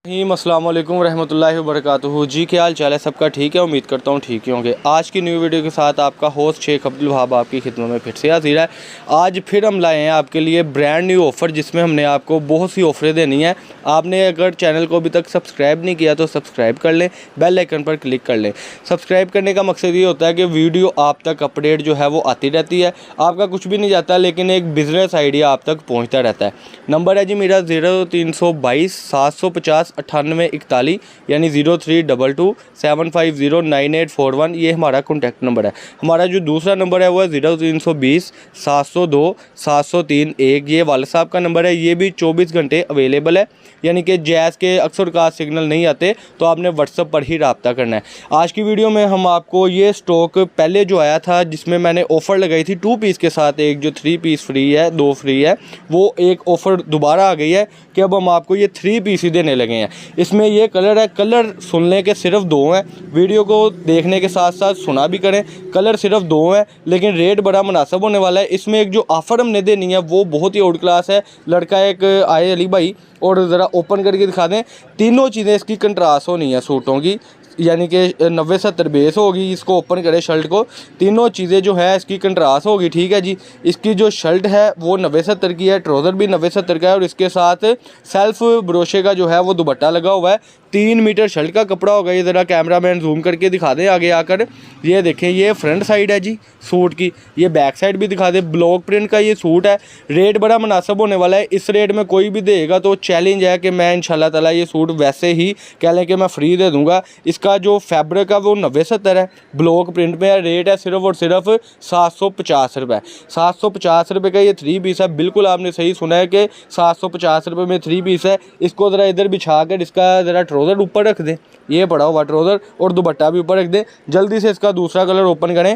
अस्सलाम वालेकुम रहमतुल्लाहि व बरकातुहू। जी क्या हाल चाल है सबका? ठीक है, उम्मीद करता हूँ ठीक ही होंगे। आज की न्यू वीडियो के साथ आपका होस्ट शेख अब्दुल वहाब आपकी खिदमत में फिर से हाजिर है। आज फिर हम लाए हैं आपके लिए ब्रांड न्यू ऑफ़र, जिसमें हमने आपको बहुत सी ऑफ़रें देनी है। आपने अगर चैनल को अभी तक सब्सक्राइब नहीं किया तो सब्सक्राइब कर लें, बेल आइकन पर क्लिक कर लें। सब्सक्राइब करने का मकसद ये होता है कि वीडियो आप तक अपडेट जो है वो आती रहती है, आपका कुछ भी नहीं जाता, लेकिन एक बिज़नेस आइडिया आप तक पहुँचता रहता है। नंबर है जी मेरा 0322 750 9841, यानी 0322 7509841। ये हमारा कॉन्टैक्ट नंबर है। हमारा जो दूसरा नंबर है वो है 0320 702 703 ये वाले साहब का नंबर है। ये भी 24 घंटे अवेलेबल है, यानी कि जैज़ के अक्सर का सिग्नल नहीं आते तो आपने व्हाट्सएप पर ही रब्ता करना है। आज की वीडियो में हम आपको ये स्टॉक पहले जो आया था, जिसमें मैंने ऑफ़र लगाई थी 2 पीस के साथ, एक जो 3 पीस फ्री है, 2 फ्री है, वो एक ऑफ़र दोबारा आ गई है कि अब हम आपको ये 3 पीस ही देने लगे हैं। इसमें ये कलर है, कलर सुनने के सिर्फ 2 हैं, वीडियो को देखने के साथ साथ सुना भी करें। कलर सिर्फ 2 हैं, लेकिन रेट बड़ा मुनासिब होने वाला है। इसमें एक जो ऑफ़र हमने देनी है वो बहुत ही आउट क्लास है। लड़का एक आए अली भाई, और ज़रा ओपन करके दिखा दें। तीनों चीज़ें इसकी कंट्रास्ट होनी है सूटों की, यानी कि 90-70 बेस होगी। इसको ओपन करें शर्ट को, तीनों चीज़ें जो है इसकी कंट्रास्ट होगी। ठीक है जी। इसकी जो शर्ट है वो 90-70 की है, ट्राउज़र भी 90-70 का है, और इसके साथ सेल्फ ब्रोशे का जो है वो दुपट्टा लगा हुआ है। 3 मीटर शर्ट का कपड़ा होगा। ये ज़रा कैमरामैन जूम करके दिखा दें आगे आकर। ये देखें, ये फ्रंट साइड है जी सूट की, ये बैक साइड भी दिखा दें। ब्लॉक प्रिंट का ये सूट है। रेट बड़ा मुनासिब होने वाला है। इस रेट में कोई भी देगा तो चैलेंज है कि मैं इंशाल्लाह ताला ये सूट वैसे ही कह लें कि मैं फ्री दे दूँगा। इसका जो फैब्रिक है वो 90-70 है, ब्लॉक प्रिंट में है। रेट है सिर्फ और सिर्फ 750 रुपये। 750 रुपये का ये 3 पीस है। बिल्कुल आपने सही सुना है कि 750 रुपये में 3 पीस है। इसको ज़रा इधर बिछा कर इसका ज़रा ट्राउज़र ऊपर रख दें, ये पड़ा हुआ ट्राउज़र, और दुपट्टा भी ऊपर रख दें। जल्दी से इसका दूसरा कलर ओपन करें।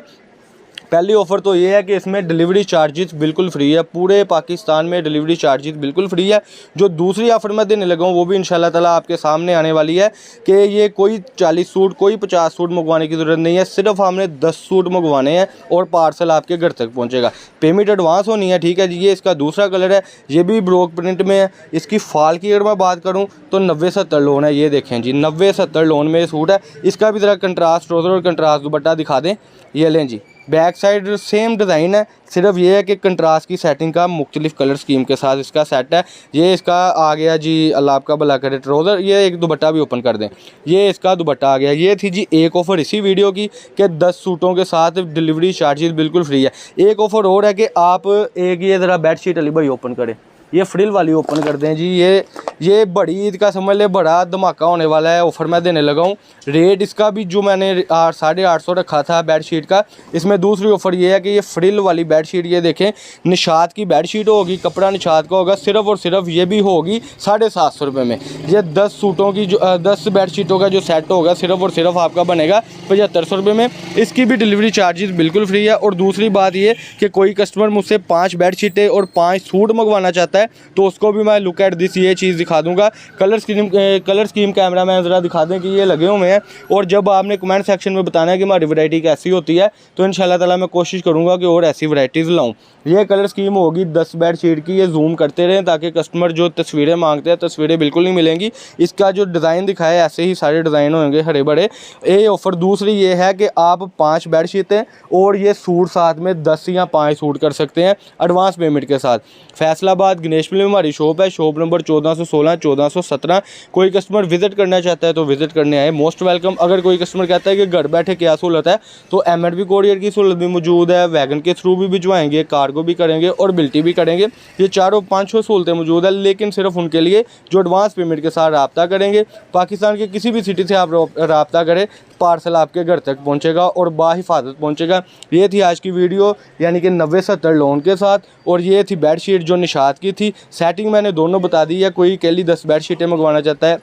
पहली ऑफ़र तो ये है कि इसमें डिलीवरी चार्जेस बिल्कुल फ्री है, पूरे पाकिस्तान में डिलीवरी चार्जेस बिल्कुल फ्री है। जो दूसरी ऑफ़र मैं देने लगा हूँ वो भी इंशाल्लाह ताला आपके सामने आने वाली है कि ये कोई 40 सूट, कोई 50 सूट मंगवाने की ज़रूरत नहीं है। सिर्फ हमने 10 सूट मंगवाने हैं और पार्सल आपके घर तक पहुँचेगा। पेमेंट एडवांस होनी है। ठीक है जी। ये इसका दूसरा कलर है, ये भी ब्लॉक प्रिंट में है। इसकी फ़ॉल की अगर मैं बात करूँ तो 90-70 लोन है। ये देखें जी, 90-70 लोन में सूट है। इसका भी ज़रा कंट्रास्ट ट्राउज़र और कंट्रास्ट दुपट्टा दिखा दें। ये लें जी, बैक साइड सेम डिज़ाइन है, सिर्फ ये है कि कंट्रास्ट की सेटिंग का मुख्तलिफ कलर स्कीम के साथ इसका सेट है। ये इसका आ गया जी, अल्लाह आपका भला करे, ट्राउज़र। ये एक दुपट्टा भी ओपन कर दें, ये इसका दुपट्टा आ गया। ये थी जी एक ऑफ़र इसी वीडियो की कि 10 सूटों के साथ डिलीवरी चार्जेस बिल्कुल फ्री है। एक ऑफ़र और है कि आप एक ये ज़रा बेडशीट अली भाई ओपन करें, ये फ्रिल वाली ओपन कर दें जी। ये बड़ी ईद का समझ ले बड़ा धमाका होने वाला है। ऑफ़र मैं देने लगा हूँ। रेट इसका भी जो मैंने 850 रखा था बेडशीट का, इसमें दूसरी ऑफ़र ये है कि ये फ्रिल वाली बेडशीट, ये देखें निशात की बेडशीट होगी, कपड़ा निशात का होगा। सिर्फ और सिर्फ ये भी होगी 750 रुपये में। ये 10 सूटों की जो 10 बेडशीटों का जो सेट होगा सिर्फ और सिर्फ आपका बनेगा 7500 रुपये में। इसकी भी डिलीवरी चार्जेस बिल्कुल फ्री है। और दूसरी बात ये कि कोई कस्टमर मुझसे 5 बेडशीटें और 5 सूट मंगवाना चाहता है तो उसको भी मैं लुक एट दिस ये चीज़ दिखा दूंगा। कलर स्कीम कैमरा मैन ज़रा दिखा दें कि ये लगे हुए हैं। और जब आपने कमेंट सेक्शन में बताना है कि हमारी वैरायटी कैसी होती है तो इंशाल्लाह ताला मैं कोशिश करूंगा कि और ऐसी वैरायटीज़ लाऊं। ये कलर स्कीम होगी 10 बेडशीट की। ये जूम करते रहें ताकि कस्टमर जो तस्वीरें मांगते हैं तस्वीरें बिल्कुल नहीं मिलेंगी। इसका जो डिज़ाइन दिखाया है ऐसे ही सारे डिज़ाइन होंगे हरे बड़े। ये ऑफ़र दूसरी ये है कि आप 5 बेडशीटें और ये सूट साथ में 10 या 5 सूट कर सकते हैं एडवांस पेमेंट के साथ। फैसलाबाद गणेश में हमारी शॉप है, शॉप नंबर 1416 1417। कोई कस्टमर विज़िट करना चाहता है तो विज़िट करने आए, मोस्ट वेलकम। अगर कोई कस्टमर कहता है कि घर बैठे क्या सहूलत है तो M&B कोरियर की सहूलत भी मौजूद है। वैगन के थ्रू भी भिजवाएंगे, कार्गो भी करेंगे और बिल्टी भी करेंगे। ये 4-5 सहूलतें मौजूद है, लेकिन सिर्फ उनके लिए जो एडवांस पेमेंट के साथ रब्ता करेंगे। पाकिस्तान के किसी भी सिटी से आप रब्ता करें, पार्सल आपके घर तक पहुंचेगा और बाहिफाजत पहुंचेगा। ये थी आज की वीडियो, यानी कि 90-70 लोन के साथ। और ये थी बेडशीट जो निशात की थी। सेटिंग मैंने दोनों बता दी है। कोई अकेली 10 बेडशीटें मंगवाना चाहता है,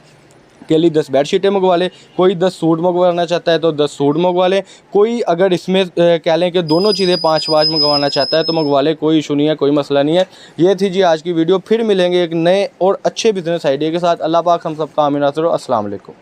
अकेली 10 बेडशीटें मंगवा ले। कोई 10 सूट मंगवाना चाहता है तो 10 सूट मंगवा ले। कोई अगर इसमें कह लें कि दोनों चीज़ें 5-5 मंगवाना चाहता है तो मंगवा ले, कोई इशू नहीं है, कोई मसला नहीं है। ये थी जी आज की वीडियो। फिर मिलेंगे एक नए और अच्छे बिजनेस आइडिया के साथ। अल्लाह पाक हम सबका आमीन नासिर। अस्सलाम वालेकुम।